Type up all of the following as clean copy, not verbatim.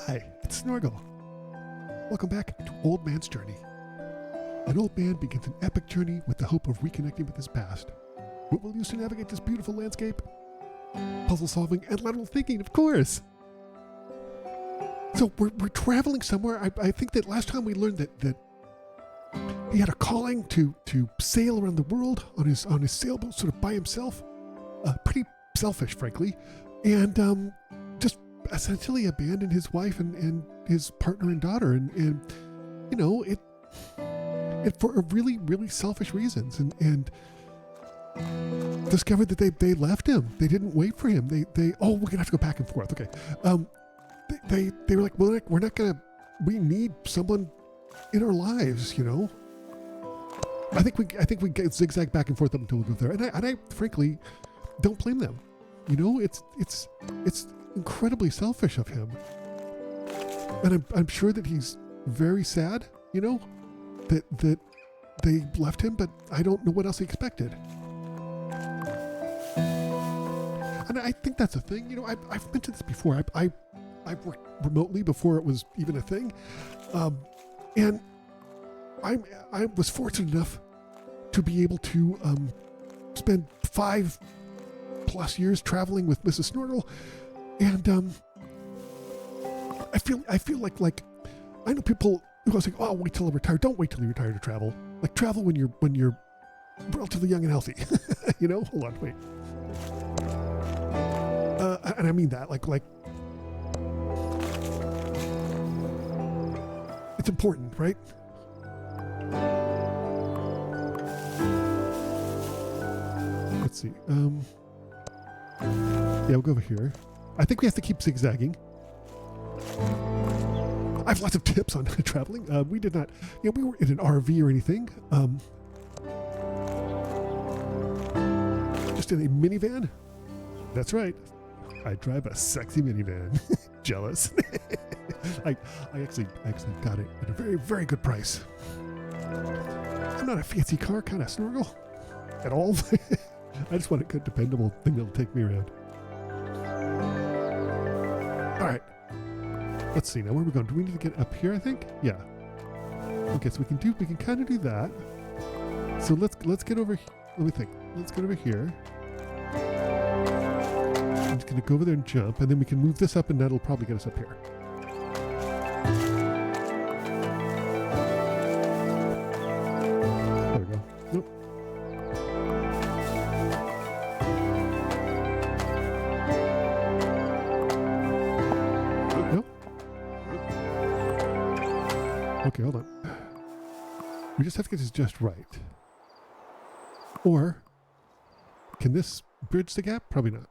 Hi, it's Snorgle. Welcome back to Old Man's Journey. An old man begins an epic journey with the hope of reconnecting with his past. What will use to navigate this beautiful landscape? Puzzle solving and lateral thinking, of course. So we're traveling somewhere. I think that last time we learned that he had a calling to sail around the world on his sailboat, sort of by himself. Pretty selfish, frankly, and just essentially abandoned his wife and his partner and daughter, and you know it for really selfish reasons, and discovered that they left him. They didn't wait for him. We're gonna have to go back and forth. Okay, they were like, well, we're not gonna. We need someone in our lives, you know. I think we get zigzag back and forth up until we go there, and I frankly don't blame them. You know, it's incredibly selfish of him, and I'm sure that he's very sad. You know, that they left him, but I don't know what else he expected. And I think that's a thing. You know, I've mentioned this before. I've worked remotely before it was even a thing, and I was fortunate enough to be able to spend 5+ years traveling with Mrs. Snorgle, and I feel like I know people who are saying, "Oh, wait till I retire." Don't wait till you retire to travel. Like, travel when you're relatively young and healthy. You know, hold on, wait. And I mean that like it's important, right? Let's see. Yeah, we'll go over here. I think we have to keep zigzagging. I have lots of tips on traveling. We did not, you know, we weren't in an RV or anything. Just in a minivan. That's right. I drive a sexy minivan. Jealous. I actually got it at a very good price. I'm not a fancy car kind of Snorgle at all. I just want a good, dependable thing that'll take me around. All right. Let's see now. Where are we going? Do we need to get up here? I think. Yeah. Okay, so we can kind of do that. So let's get over. Let me think. Let's get over here. I'm just gonna go over there and jump, and then we can move this up, and that'll probably get us up here. There we go. Nope. Nope. Okay, hold on. We just have to get this just right. Or can this bridge the gap? Probably not.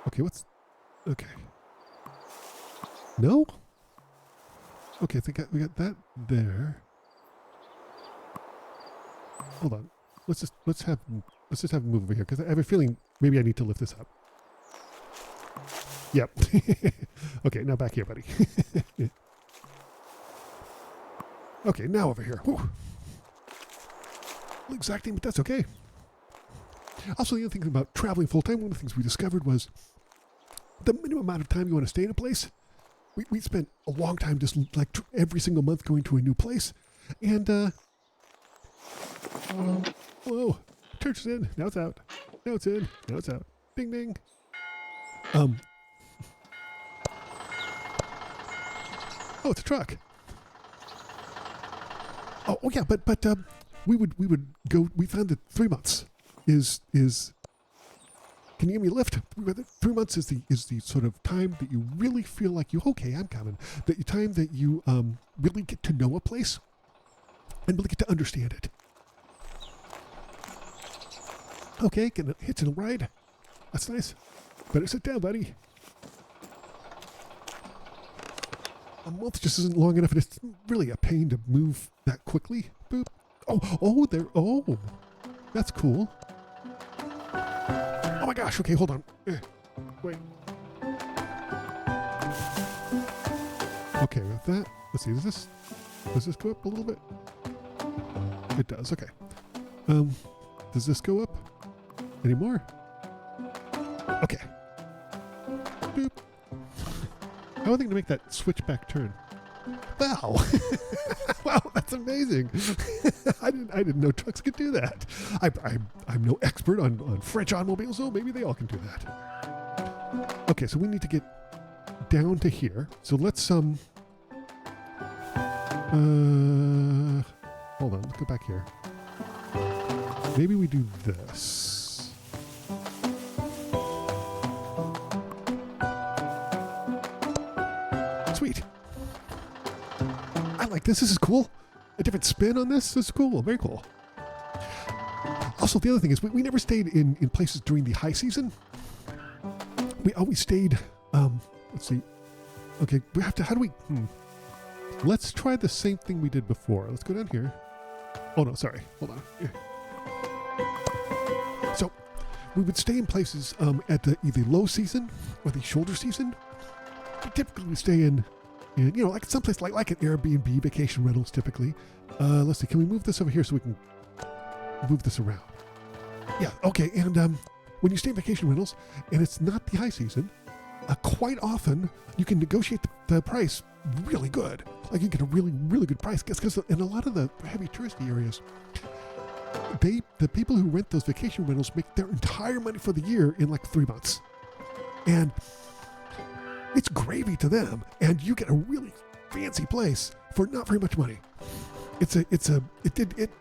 Okay, okay. No? Okay, I think we got that there. Hold on. Let's just have him move over here, because I have a feeling maybe I need to lift this up. Yep. Okay, now back here, buddy. Okay, now over here. Whew. Exacting, but that's okay. Also, the other thing about traveling full-time, one of the things we discovered was the minimum amount of time you want to stay in a place. We spent a long time just like every single month going to a new place. And, whoa, church is in, now it's out. Now it's in, now it's out. Ding, ding. Oh, it's a truck. Oh yeah, but we would go, we found that 3 months is can you give me a lift? 3 months is the sort of time that you really feel like okay, I'm coming. That time that you really get to know a place and really get to understand it. Okay, getting hitching a ride. That's nice. Better sit down, buddy. A month just isn't long enough, and it's really a pain to move that quickly. Boop. Oh, that's cool. Oh my gosh, okay, hold on. Wait. Okay, with that, let's see, does this go up a little bit? It does, okay. Does this go up anymore? Okay. Boop. How are they going to make that switchback turn? Wow. Wow, that's amazing. I didn't know trucks could do that. I'm no expert on French automobiles, so maybe they all can do that. Okay, so we need to get down to here. So let's hold on, let's go back here. Maybe we do this. Sweet. I like this. This is cool. A different spin on this. This is cool. Very cool. Also, the other thing is we never stayed in places during the high season. We always stayed, let's see. Okay, we have to, how do we, Let's try the same thing we did before. Let's go down here. Oh no, sorry. Hold on. Here. So, we would stay in places at the either low season or the shoulder season. We typically would stay in like someplace like an Airbnb, vacation rentals typically. Let's see, can we move this over here so we can move this around? Yeah, okay, and when you stay in vacation rentals and it's not the high season, quite often you can negotiate the price really good. Like you get a really, really good price because in a lot of the heavy touristy areas, the people who rent those vacation rentals make their entire money for the year in like 3 months. And it's gravy to them, and you get a really fancy place for not very much money. It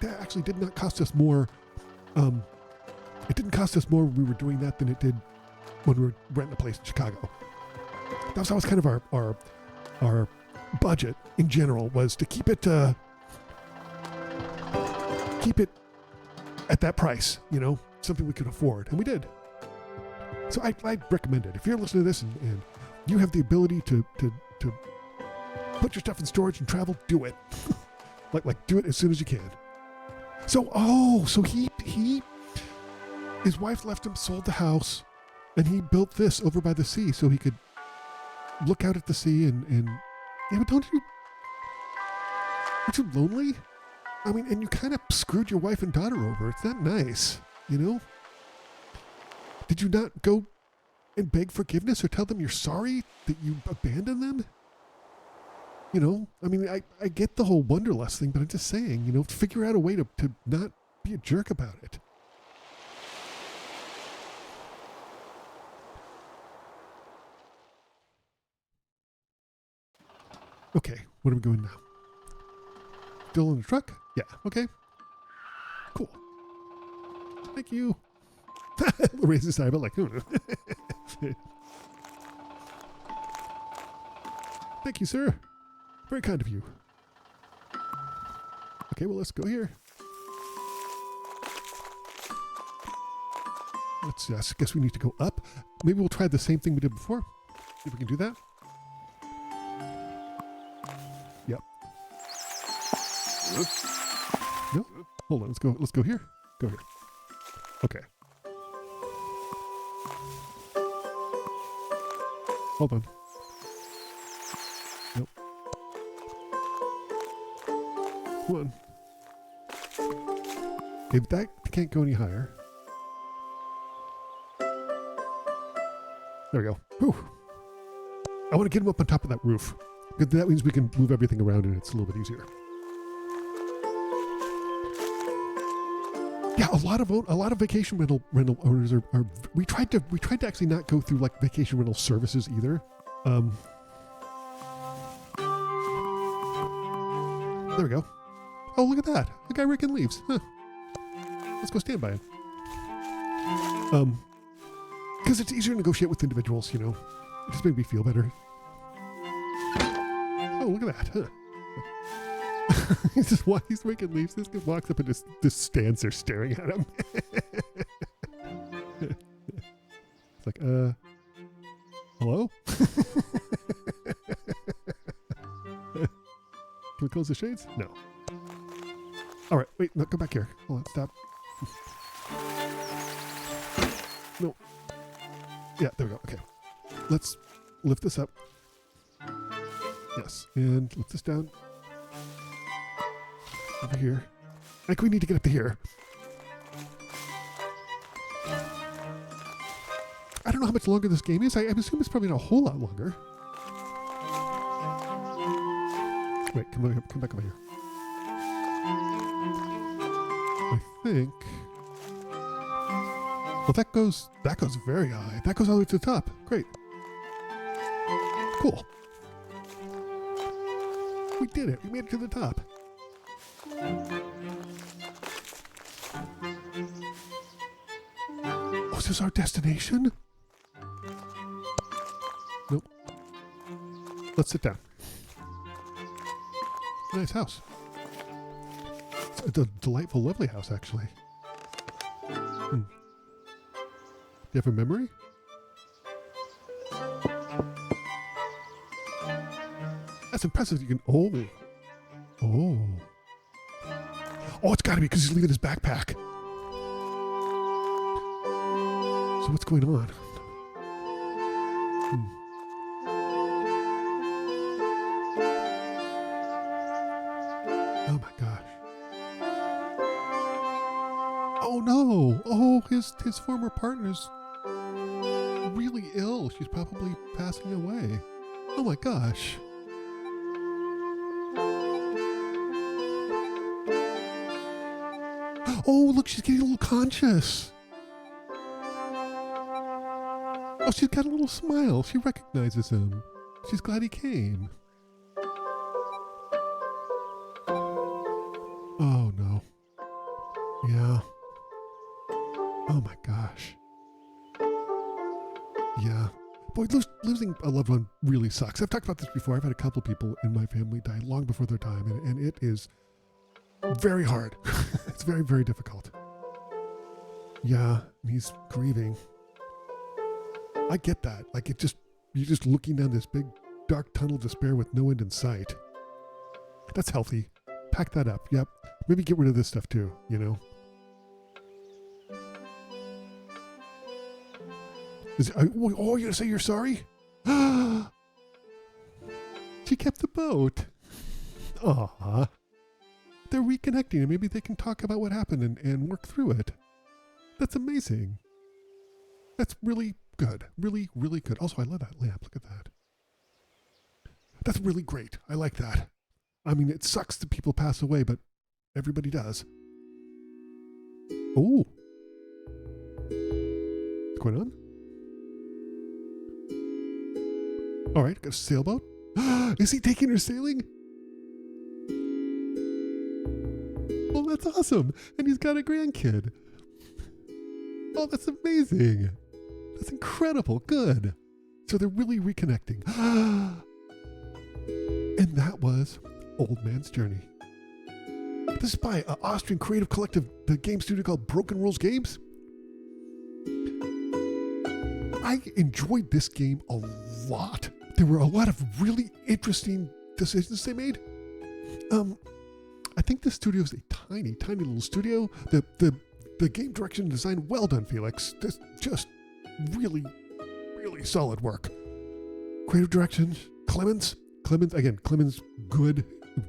actually did not cost us more. It didn't cost us more when we were doing that than it did when we were renting a place in Chicago. That was kind of our budget in general, was to keep it at that price, something we could afford, and we did. So I recommend it. If you're listening to this and you have the ability to put your stuff in storage and travel, do it. like do it as soon as you can. So his wife left him, sold the house, and he built this over by the sea so he could look out at the sea and yeah, but aren't you lonely? I mean, and you kind of screwed your wife and daughter over. It's not nice, Did you not go and beg forgiveness or tell them you're sorry that you abandoned them? I mean, I get the whole wanderlust thing, but I'm just saying, figure out a way to not be a jerk about it. Okay, what are we going now? Still in the truck? Yeah, okay. Cool. Thank you. Raise his eyebrow like, Thank you, sir. Very kind of you. Okay, well, let's go here. I guess we need to go up. Maybe we'll try the same thing we did before. See if we can do that. Yep. No? Hold on, let's go here. Go here. Okay. Hold on. Nope. Come on. Okay, that can't go any higher. There we go. Whew. I want to get him up on top of that roof. Because that means we can move everything around and it's a little bit easier. Yeah, a lot of vacation rental owners are we tried to actually not go through like vacation rental services either. There we go. Oh, look at that. The guy raking leaves. Huh. Let's go stand by him. Because it's easier to negotiate with individuals, It just made me feel better. Oh, look at that. Huh. He's raking leaves. This guy walks up and just stands there staring at him. It's like, hello? Can we close the shades? No. All right, wait, no, go back here. Hold on, stop. No. Yeah, there we go. Okay. Let's lift this up. Yes, and lift this down. Over here. I think we need to get up to here. I don't know how much longer this game is. I assume it's probably not a whole lot longer. Wait, come back over here. I think. Well, that goes very high. That goes all the way to the top. Great. Cool. We did it. We made it to the top. Oh, is this our destination? Nope. Let's sit down. Nice house. It's a delightful, lovely house, actually. Do you have a memory? That's impressive. You can. Oh, it's got to be because he's leaving his backpack. So what's going on? Oh my gosh. Oh no. Oh, his former partner's really ill. She's probably passing away. Oh my gosh. Oh, look, she's getting a little conscious. Oh, she's got a little smile. She recognizes him. She's glad he came. Oh, no. Yeah. Oh, my gosh. Yeah. Boy, losing a loved one really sucks. I've talked about this before. I've had a couple people in my family die long before their time, and it is very hard. It's very, very difficult. Yeah, and he's grieving. I get that. Like, you're just looking down this big, dark tunnel of despair with no end in sight. That's healthy. Pack that up. Yep. Maybe get rid of this stuff too, you know? You're gonna say you're sorry? She kept the boat. Aww. They're reconnecting and maybe they can talk about what happened and work through it. That's amazing. That's really good. Really, really good. Also, I love that lamp. Look at that. That's really great. I like that. I mean, it sucks that people pass away, but everybody does. Oh. What's going on? All right, got a sailboat. Is he taking her sailing? Oh, that's awesome. And he's got a grandkid. Oh, that's amazing. That's incredible. Good. So they're really reconnecting. And that was Old Man's Journey. This is by an Austrian creative collective, the game studio called Broken Rules Games. I enjoyed this game a lot. There were a lot of really interesting decisions they made. I think the studio is a tiny, tiny little studio. The game direction and design, well done, Felix. This just really, really solid work. Creative direction, Clemens, good,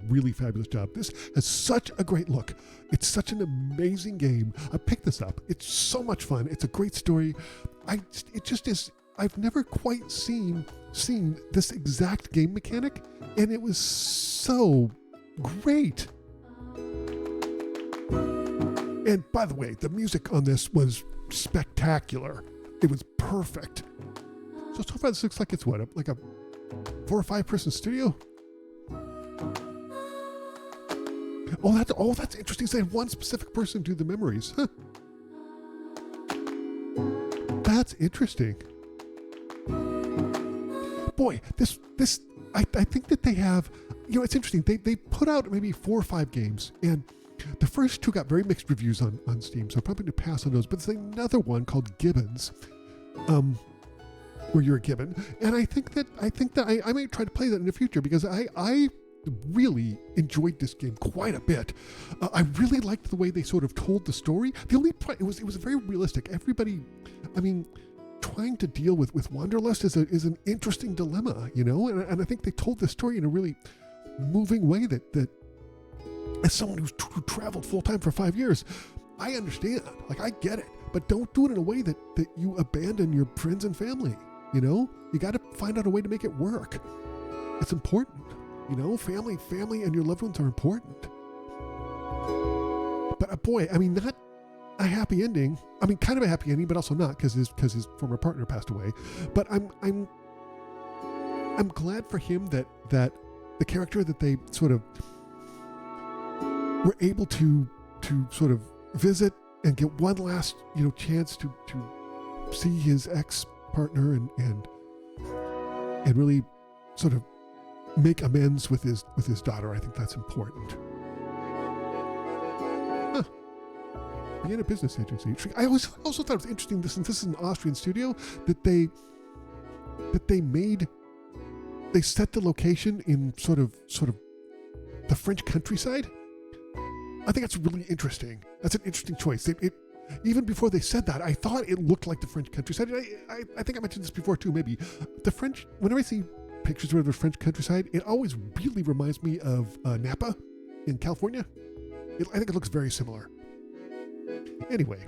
really fabulous job. This has such a great look. It's such an amazing game. I picked this up. It's so much fun. It's a great story. It just is. I've never quite seen this exact game mechanic, and it was so great. And by the way, the music on this was spectacular. It was perfect. So far this looks like it's what, like a 4 or 5 person studio? That's interesting. They had one specific person do the memories. Huh. That's interesting. Boy, I think that they have, it's interesting. They put out maybe 4 or 5 games, and the first 2 got very mixed reviews on Steam, so I'm probably going to pass on those. But there's another one called Gibbons, where you're a gibbon, and I think that I may try to play that in the future because I really enjoyed this game quite a bit. I really liked the way they sort of told the story. The only it was very realistic. Everybody, I mean, trying to deal with wanderlust is an interesting dilemma, and I think they told the story in a really moving way that as someone who traveled full time for 5 years, I understand. Like, I get it, but don't do it in a way that you abandon your friends and family. You got to find out a way to make it work. It's important. You know, family and your loved ones are important. But boy, I mean, not a happy ending. I mean, kind of a happy ending, but also not because his former partner passed away. But I'm glad for him that the character that they sort of were able to sort of visit and get one last, you know, chance to see his ex-partner and really sort of make amends with his daughter. I think that's important. Being a business agency. I also thought it was interesting, since this is an Austrian studio, that they set the location in sort of the French countryside. I think that's really interesting. That's an interesting choice. It even before they said that, I thought it looked like the French countryside. I think I mentioned this before too. Maybe the French. Whenever I see pictures of the French countryside, it always really reminds me of Napa in California. I think it looks very similar. Anyway,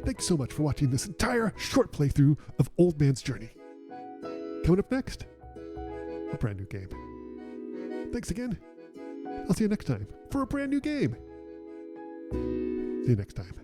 thank you so much for watching this entire short playthrough of Old Man's Journey. Coming up next, a brand new game. Thanks again. I'll see you next time for a brand new game. See you next time.